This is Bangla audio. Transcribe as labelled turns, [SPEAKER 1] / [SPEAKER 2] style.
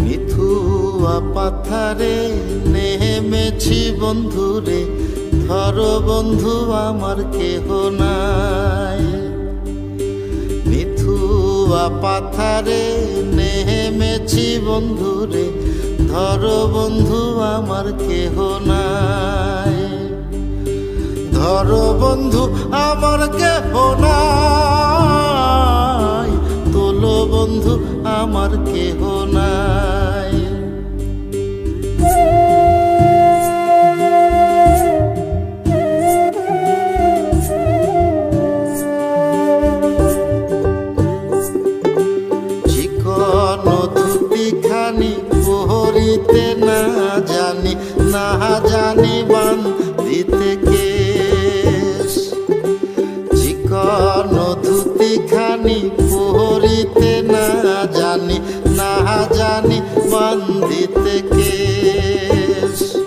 [SPEAKER 1] মিথুয়া পাথারে নেমেছি বন্ধুরে, ধরো বন্ধু আমার কেহ নাই। মিথুয়া পাথারে নেমেছি বন্ধুরে, ধরো বন্ধু আমার কেহ নাই। ধরো বন্ধু আমার কেহ নাই, তোলো বন্ধু আমার কেহ নাই। চিকন ধুতিখানি পরিতে না জানি, না জানি বান্ধিতে কেশ। চিকন ধুতিখানি পরিতে না জানি, না জানি বান্ধিতে কেশ।